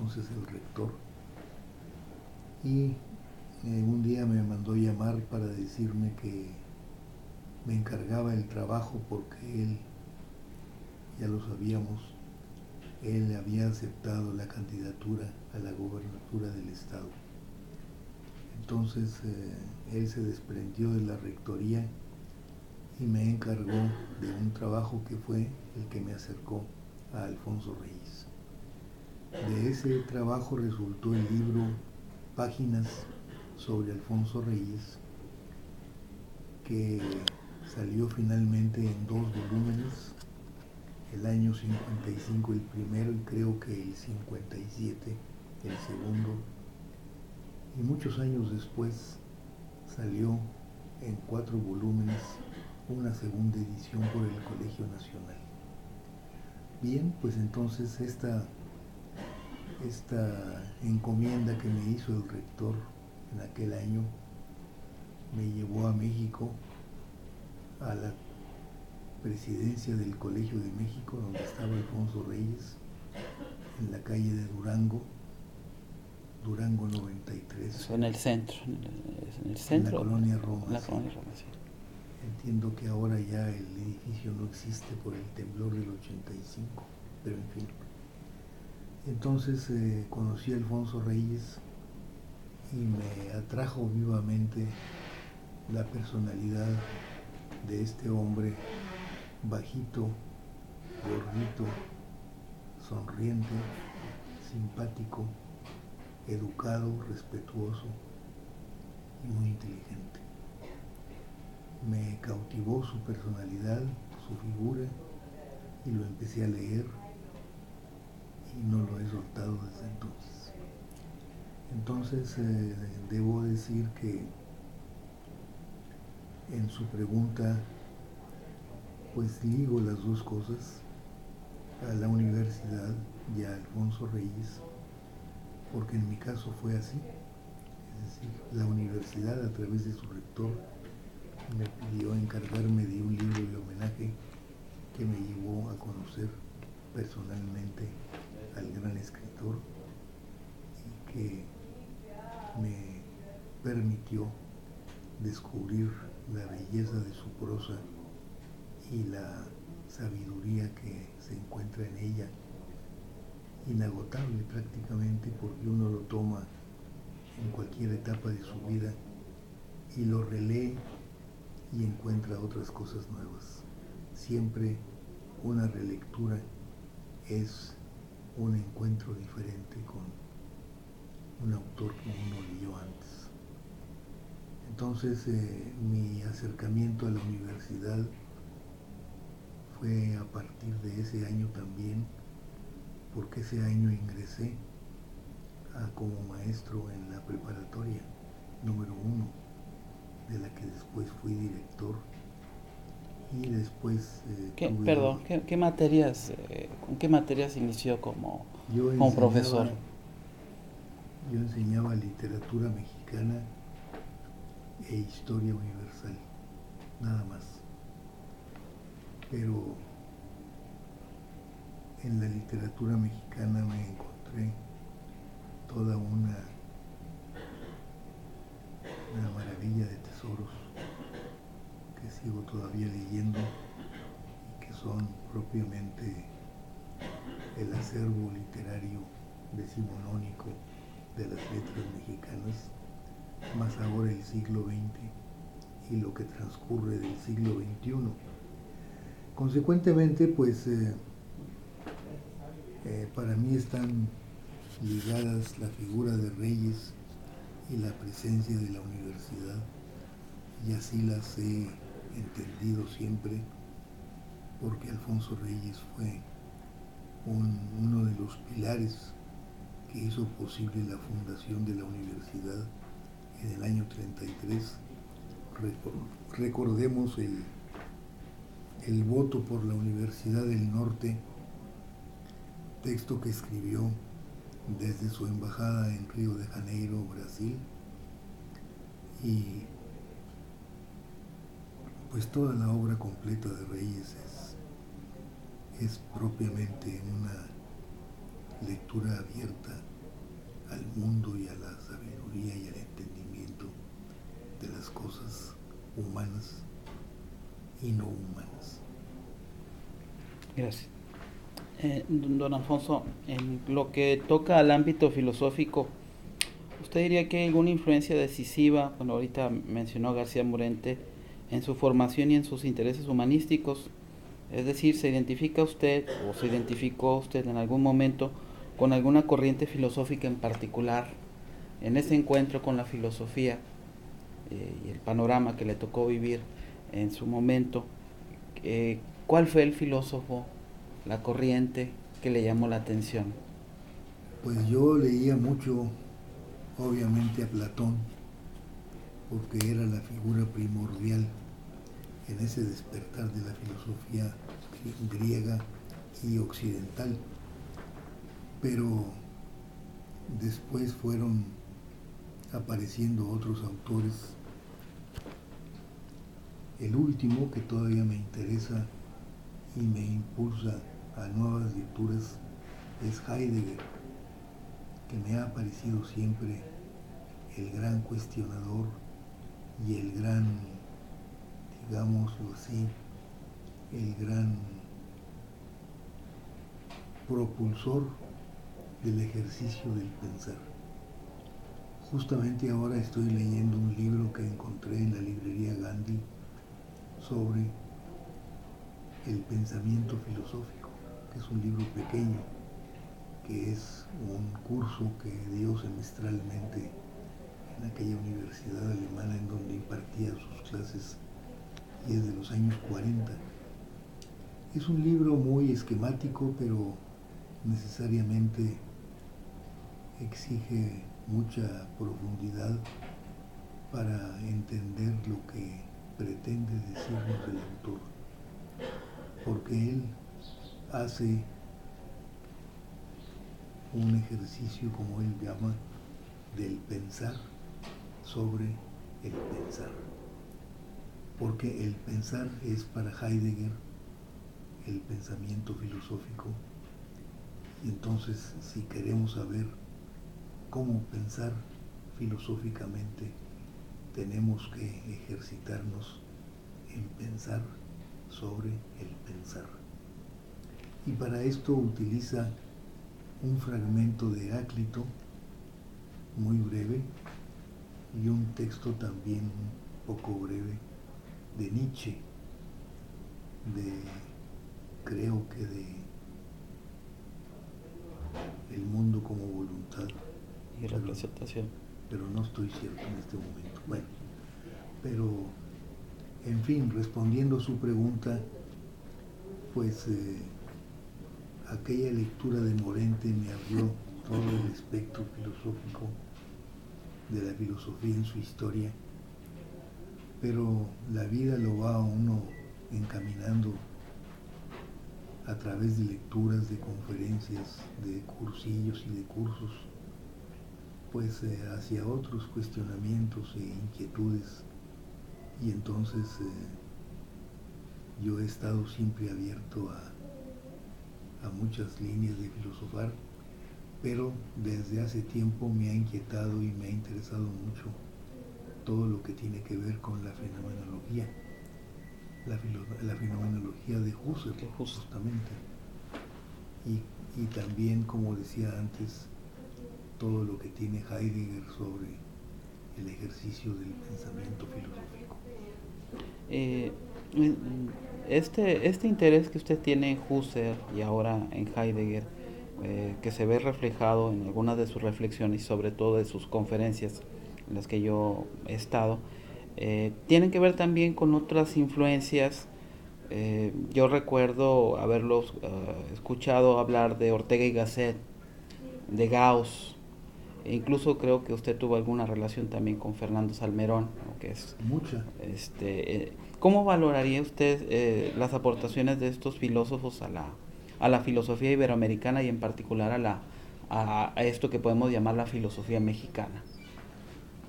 entonces el rector, y un día me mandó llamar para decirme que me encargaba el trabajo porque él, ya lo sabíamos, él había aceptado la candidatura a la gobernatura del estado. Entonces él se desprendió de la rectoría y me encargó de un trabajo que fue el que me acercó a Alfonso Reyes. De ese trabajo resultó el libro Páginas sobre Alfonso Reyes, que salió finalmente en 2 volúmenes, el año 55 el primero y creo que el 57 el segundo, y muchos años después salió en 4 volúmenes una segunda edición por el Colegio Nacional. Bien, pues entonces esta encomienda que me hizo el rector en aquel año me llevó a México, a la presidencia del Colegio de México, donde estaba Alfonso Reyes, en la calle de Durango 93. En el centro. En la colonia Roma. La colonia Roma, sí. Entiendo que ahora ya el edificio no existe por el temblor del 85, pero en fin. Entonces conocí a Alfonso Reyes y me atrajo vivamente la personalidad de este hombre bajito, gordito, sonriente, simpático, educado, respetuoso y muy inteligente. Me cautivó su personalidad, su figura, y lo empecé a leer y no lo he soltado desde entonces. Entonces debo decir que en su pregunta pues ligo las dos cosas, a la universidad y a Alfonso Reyes, porque en mi caso fue así. Es decir, la universidad, a través de su rector, me pidió encargarme de un libro de homenaje que me llevó a conocer personalmente al gran escritor y que me permitió descubrir la belleza de su prosa y la sabiduría que se encuentra en ella, inagotable prácticamente, porque uno lo toma en cualquier etapa de su vida y lo relee y encuentra otras cosas nuevas. Siempre una relectura es un encuentro diferente con un autor que uno leyó antes. Entonces mi acercamiento a la universidad fue a partir de ese año también, porque ese año ingresé como maestro en la preparatoria número 1, de la que después fui director, y después ¿Qué materias, con qué materias inició como profesor? Yo enseñaba literatura mexicana e historia universal, nada más. Pero en la literatura mexicana me encontré toda una maravilla de tesoros que sigo todavía leyendo y que son propiamente el acervo literario decimonónico de las letras mexicanas, más ahora el siglo XX y lo que transcurre del siglo XXI. Consecuentemente, pues para mí están ligadas la figura de Reyes y la presencia de la universidad, y así las he entendido siempre, porque Alfonso Reyes fue uno de los pilares que hizo posible la fundación de la universidad en el año 33. Recordemos el voto por la Universidad del Norte, texto que escribió desde su embajada en Río de Janeiro, Brasil, y pues toda la obra completa de Reyes es propiamente una lectura abierta al mundo y a la sabiduría y al entendimiento de las cosas humanas y no humanas. Gracias. Don Alfonso, en lo que toca al ámbito filosófico, ¿usted diría que hay alguna influencia decisiva, bueno, ahorita mencionó a García Morente, en su formación y en sus intereses humanísticos? Es decir, ¿se identifica usted o se identificó usted en algún momento con alguna corriente filosófica en particular en ese encuentro con la filosofía y el panorama que le tocó vivir en su momento? ¿Cuál fue el filósofo, la corriente que le llamó la atención? Pues yo leía mucho, obviamente, a Platón, porque era la figura primordial en ese despertar de la filosofía griega y occidental. Pero después fueron apareciendo otros autores. El último que todavía me interesa y me impulsa a nuevas lecturas es Heidegger, que me ha parecido siempre el gran cuestionador y el gran, digámoslo así, el gran propulsor del ejercicio del pensar. Justamente ahora estoy leyendo un libro que encontré en la librería Gandhi sobre el pensamiento filosófico, que es un libro pequeño, que es un curso que dio semestralmente en aquella universidad alemana en donde impartía sus clases, y es de los años 40. Es un libro muy esquemático, pero necesariamente exige mucha profundidad para entender lo que pretende decirnos el autor, porque él hace un ejercicio, como él llama, del pensar sobre el pensar, porque el pensar es para Heidegger el pensamiento filosófico, y entonces si queremos saber cómo pensar filosóficamente, tenemos que ejercitarnos en pensar sobre el pensar. Y para esto utiliza un fragmento de Heráclito, muy breve, y un texto también un poco breve de Nietzsche, creo que de El mundo como voluntad Y representación. Pero no estoy cierto en este momento. Bueno, pero en fin, respondiendo a su pregunta, pues aquella lectura de Morente me abrió todo el espectro filosófico de la filosofía en su historia, pero la vida lo va a uno encaminando a través de lecturas, de conferencias, de cursillos y de cursos, pues hacia otros cuestionamientos e inquietudes, y entonces yo he estado siempre abierto a muchas líneas de filosofar, pero desde hace tiempo me ha inquietado y me ha interesado mucho todo lo que tiene que ver con la fenomenología, la fenomenología de Husserl, justamente, y también, como decía antes, todo lo que tiene Heidegger sobre el ejercicio del pensamiento filosófico. Este interés que usted tiene en Husserl y ahora en Heidegger, que se ve reflejado en algunas de sus reflexiones y sobre todo de sus conferencias en las que yo he estado, tienen que ver también con otras influencias. Yo recuerdo haberlos escuchado hablar de Ortega y Gasset, de Gauss, e incluso creo que usted tuvo alguna relación también con Fernando Salmerón, ¿no? Que es mucha. ¿Cómo valoraría usted las aportaciones de estos filósofos a la filosofía iberoamericana y en particular a esto que podemos llamar la filosofía mexicana?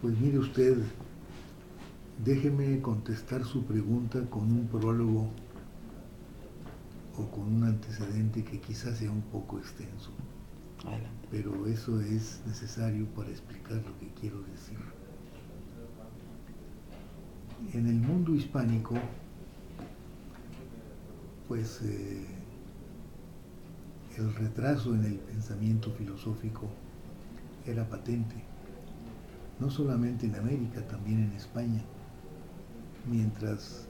Pues mire usted, déjeme contestar su pregunta con un prólogo o con un antecedente que quizás sea un poco extenso. Adelante. pero eso es necesario para explicar lo que quiero decir. En el mundo hispánico, pues el retraso en el pensamiento filosófico era patente, no solamente en América, también en España, mientras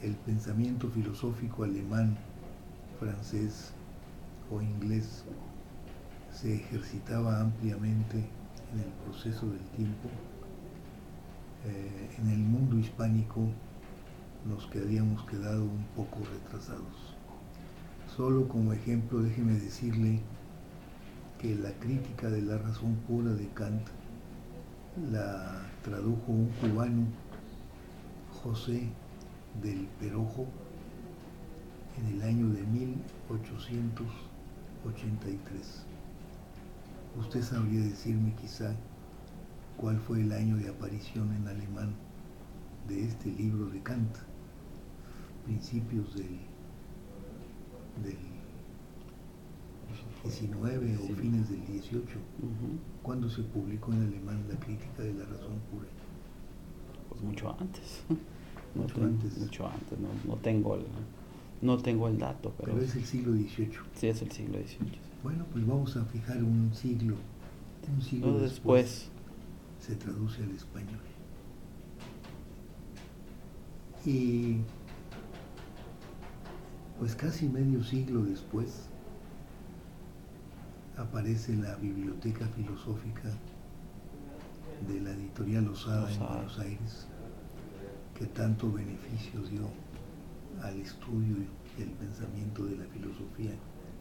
el pensamiento filosófico alemán, francés o inglés se ejercitaba ampliamente en el proceso del tiempo, en el mundo hispánico nos habíamos quedado un poco retrasados. Solo como ejemplo, déjeme decirle que la crítica de la razón pura de Kant la tradujo un cubano, José del Perojo, en el año de 1883. Usted sabría decirme quizá cuál fue el año de aparición en alemán de este libro de Kant, principios del 19 o fines del 18, cuando se publicó en alemán la crítica de la razón pura. Pues mucho antes. Mucho antes. No tengo el dato, pero es el siglo XVIII. Sí, es el siglo XVIII. Bueno, pues vamos a fijar un siglo después se traduce al español. Y pues casi medio siglo después aparece la Biblioteca Filosófica de la editorial Losada en Buenos Aires, que tanto beneficio dio al estudio y el pensamiento de la filosofía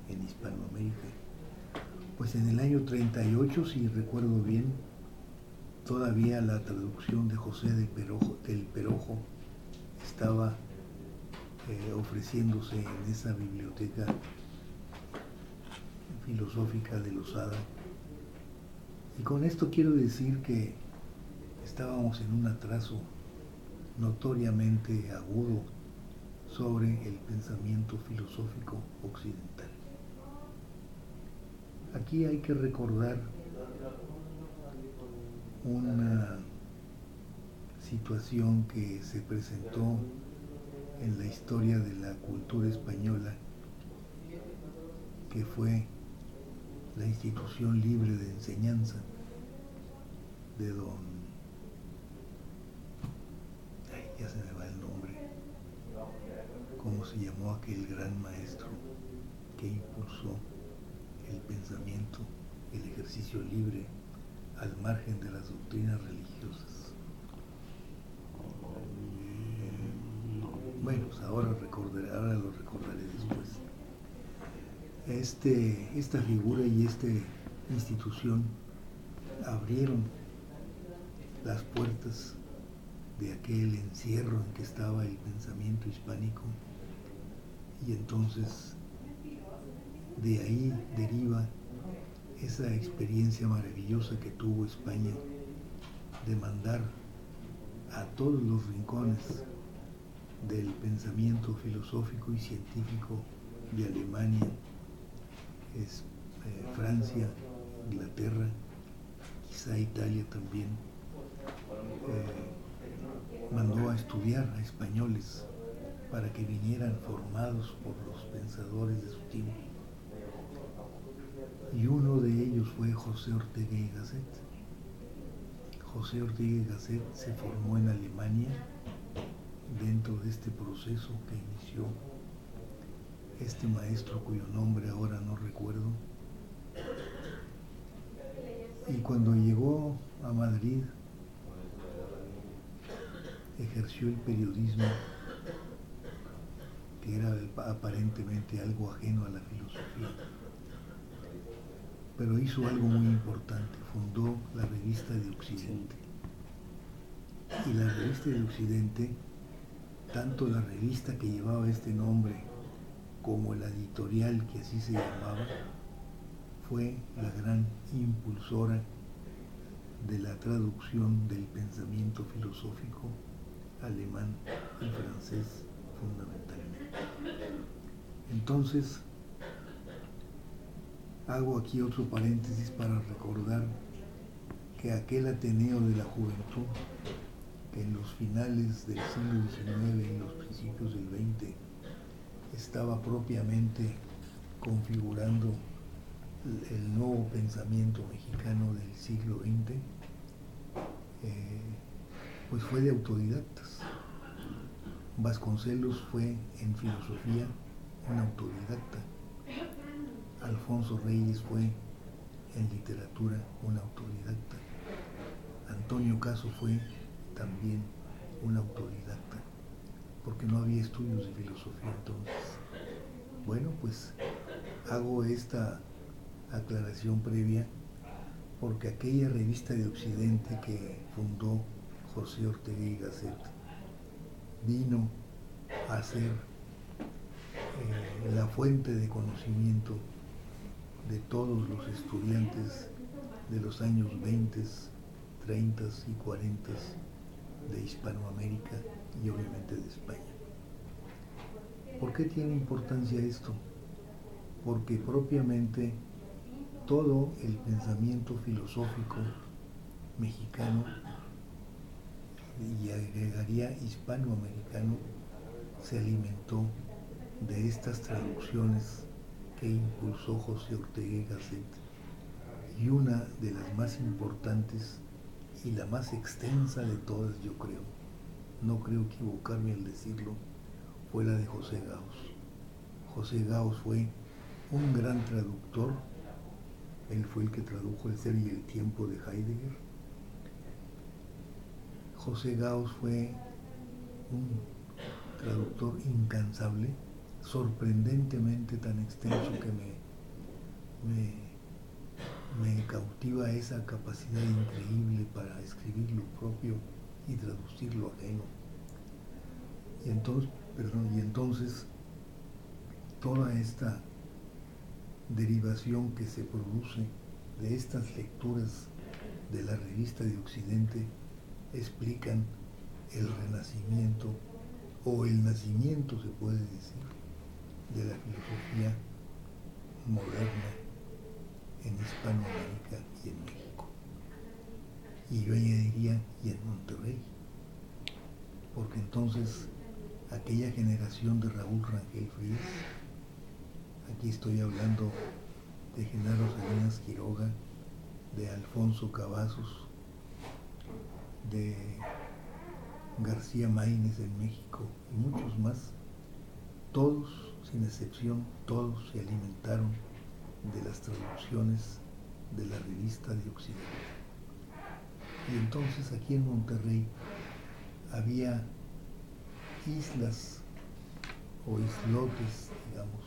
en Hispanoamérica. Pues en el año 38, si recuerdo bien, todavía la traducción de José del Perojo estaba ofreciéndose en esa biblioteca filosófica de Losada. Y con esto quiero decir que estábamos en un atraso notoriamente agudo sobre el pensamiento filosófico occidental. Aquí hay que recordar una situación que se presentó en la historia de la cultura española, que fue la institución libre de enseñanza de ya se me va el nombre, ¿cómo se llamó aquel gran maestro que impulsó el pensamiento, el ejercicio libre al margen de las doctrinas religiosas? Bueno, pues ahora lo recordaré después. Esta figura y esta institución abrieron las puertas de aquel encierro en que estaba el pensamiento hispánico, y entonces de ahí deriva esa experiencia maravillosa que tuvo España de mandar a todos los rincones del pensamiento filosófico y científico de Alemania, Francia, Inglaterra, quizá Italia también, mandó a estudiar a españoles para que vinieran formados por los pensadores de su tiempo. Y uno de ellos fue José Ortega y Gasset. José Ortega y Gasset se formó en Alemania dentro de este proceso que inició este maestro cuyo nombre ahora no recuerdo. Y cuando llegó a Madrid, ejerció el periodismo, que era aparentemente algo ajeno a la filosofía, pero hizo algo muy importante: fundó la Revista de Occidente. Y la Revista de Occidente, tanto la revista que llevaba este nombre como la editorial que así se llamaba, fue la gran impulsora de la traducción del pensamiento filosófico alemán y francés fundamentalmente. Entonces, Hago aquí otro paréntesis para recordar que aquel Ateneo de la Juventud, que en los finales del siglo XIX y los principios del XX estaba propiamente configurando el nuevo pensamiento mexicano del siglo XX, pues fue de autodidactas. Vasconcelos fue en filosofía un autodidacta. Alfonso Reyes fue en literatura un autodidacta. Antonio Caso fue también un autodidacta, porque no había estudios de filosofía entonces. Bueno, pues hago esta aclaración previa porque aquella revista de Occidente que fundó José Ortega y Gasset vino a ser la fuente de conocimiento de todos los estudiantes de los años 20, 30 y 40 de Hispanoamérica y obviamente de España. ¿Por qué tiene importancia esto? Porque propiamente todo el pensamiento filosófico mexicano, y agregaría hispanoamericano, se alimentó de estas traducciones que impulsó José Ortega y Gasset, y una de las más importantes y la más extensa de todas, yo creo, no creo equivocarme al decirlo, fue la de José Gauss. José Gauss fue un gran traductor. Él fue el que tradujo El ser y el tiempo de Heidegger. José Gauss fue un traductor incansable, sorprendentemente tan extenso que me cautiva esa capacidad increíble para escribir lo propio y traducir lo ajeno. Y entonces toda esta derivación que se produce de estas lecturas de la revista de Occidente explican el renacimiento o el nacimiento, se puede decir, de la filosofía moderna en Hispanoamérica y en México. Y yo añadiría, y en Monterrey, porque entonces aquella generación de Raúl Rangel Frías, aquí estoy hablando de Genaro Salinas Quiroga, de Alfonso Cavazos, de García Maínez en México y muchos más, todos, sin excepción, todos se alimentaron de las traducciones de la revista de Occidente. Y entonces aquí en Monterrey había islas o islotes, digamos,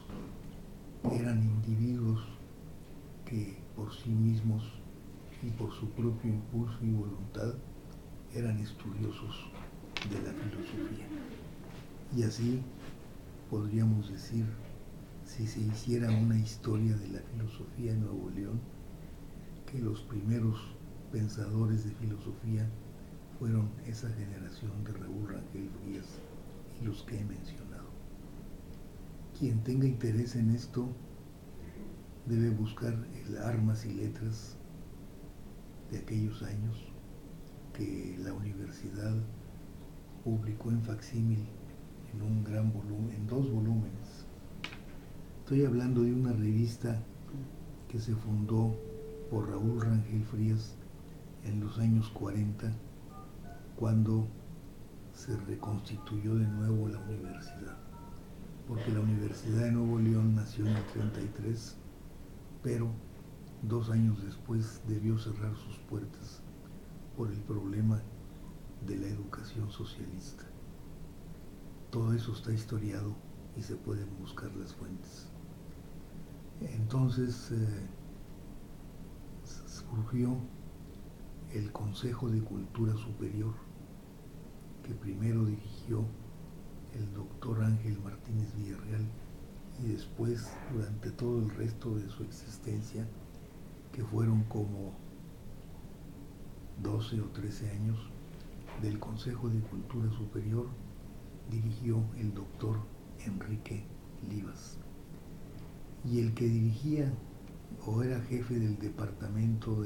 que eran individuos que por sí mismos y por su propio impulso y voluntad eran estudiosos de la filosofía. Y así podríamos decir, si se hiciera una historia de la filosofía en Nuevo León, que los primeros pensadores de filosofía fueron esa generación de Raúl Rangel Frías y los que he mencionado. Quien tenga interés en esto debe buscar el Armas y Letras de aquellos años que la universidad publicó en facsímil en un gran volumen, en 2 volúmenes. Estoy hablando de una revista que se fundó por Raúl Rangel Frías en los años 40, cuando se reconstituyó de nuevo la universidad, porque la Universidad de Nuevo León nació en el 33, pero 2 años después debió cerrar sus puertas por el problema de la educación socialista. Todo eso está historiado y se pueden buscar las fuentes. Entonces surgió el Consejo de Cultura Superior, que primero dirigió el doctor Ángel Martínez Villarreal y después, durante todo el resto de su existencia, que fueron como 12 o 13 años, del Consejo de Cultura Superior dirigió el doctor Enrique Livas. Y el que dirigía o era jefe del departamento